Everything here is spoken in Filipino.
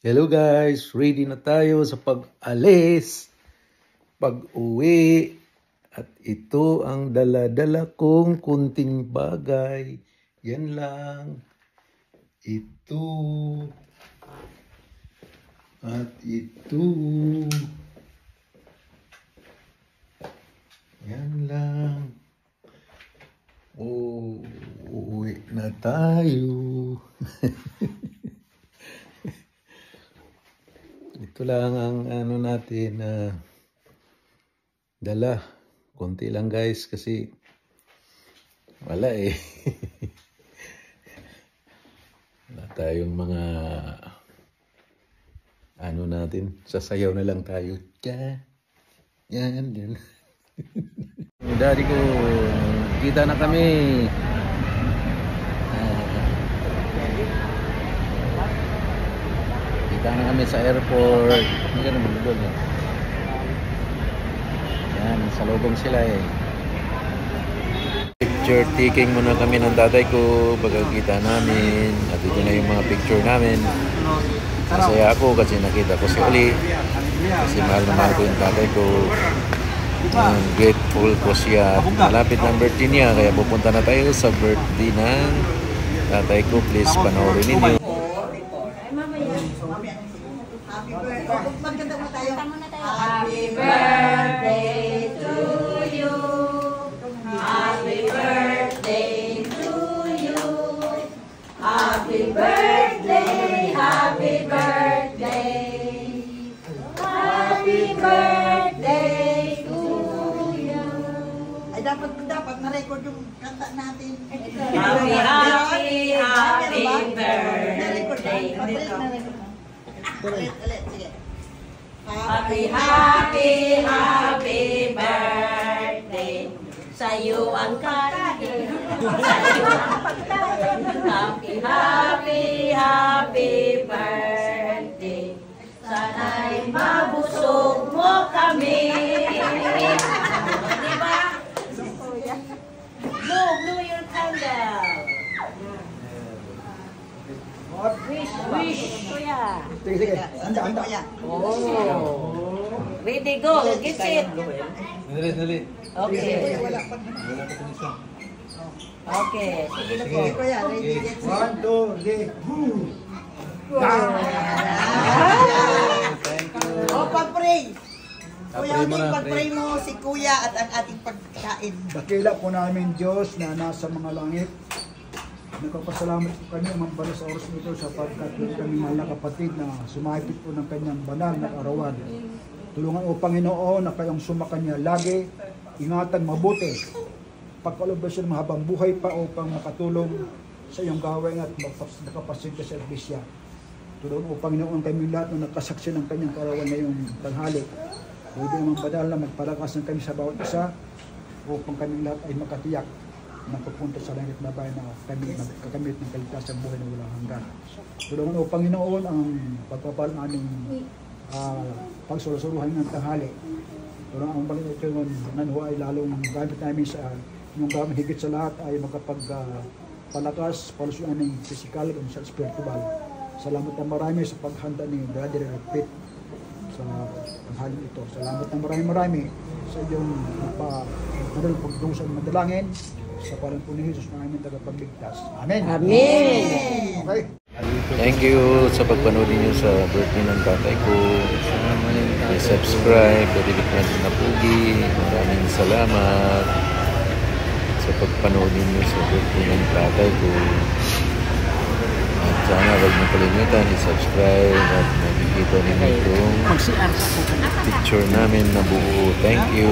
Hello guys, ready na tayo sa pag-alis, pag-uwi. At ito ang dala-dala kong kunting bagay. Yan lang. Ito. At ito. Yan lang. Oh, uwi na tayo. Ito lang ang ano natin na dala. Konti lang guys kasi wala eh. Wala tayong mga ano natin. Sasayaw na lang tayo. Yan. Daddy ko, kita na kami. Kita na kami sa airport. Hindi ka naman doon eh. Yan, sa lubong sila eh. Picture taking muna kami ng tatay ko. Pagkakita namin. At ito na yung mga picture namin. Masaya ako kasi nakita ko si Oli. Kasi mahal na mahal ko yung tatay ko. Grateful ko siya. Malapit ng birthday niya. Kaya pupunta na tayo sa birthday ng tatay ko. Please panoorin ninyo. Happy birthday to you. Happy birthday to you. Happy birthday, happy birthday. Happy birthday to you. Ay dapat na-record yung kanta natin. Happy birthday. Ulit, sige. Happy birthday. Sa'yo ang kati. Happy birthday. Sana'y mabusog mo kami. Diba? Blow your candle. Wish. Kuya. Sige. Anda yan. Oh. Ready, go. Get it. Dali. Okay. Okay. Sige na po. Kuya, ready, get set. 1, 2, 3, Thank you. O, pag-pray. Kuya, Pray mo na, pag-pray mo si Kuya at ang ating pagkain. Dakila po namin Diyos na nasa mga langit. Nagpapasalamat po kami mambala sa oras nito sapagkat yung kami mahal na kapatid na sumahipit po ng kanyang banal na arawan. Tulungan o Panginoon na kayong sumakanya lagi, ingatan mabuti. Pagkaloob siya ng mahabang buhay pa upang makatulong sa iyong gawain at nakapasin ka sa erbisya. Tulungan o Panginoon kami lahat na nakasaksi ng kanyang karawan na yung tanghali. Pwede naman banal na magpalakas ng kami sa bawat isa upang kami lahat ay makatiyak na pupunta sa langit na bayan na kami magkakamit ng kaligtasan buhay na walang hanggan. Tulungan o Panginoon ang pagpapal ng aming pagsulusuruhan ng tanghali. Tulungan ang Panginoon nanwa ay lalong gamit namin sa yung gamit higit sa lahat ay magkapagpalakas palusyon aming physical at sa spiritual. Salamat na marami sa paghanda ni Brother Pete sa tanghali ito. Salamat na marami sa iyong pagdungsan madalangin sa pangalan po ni Jesus na aming tagapagligtas. Amen. Okay. Thank you sa pagpanood niyo sa birthday ng tatay ko. I-subscribe, Daddy natin na Pugi. Maraming salamat sa pagpanood niyo sa birthday ng tatay ko. At sana huwag niyo kalimutan i-subscribe at makikita ninyo itong picture namin na buo. Thank you.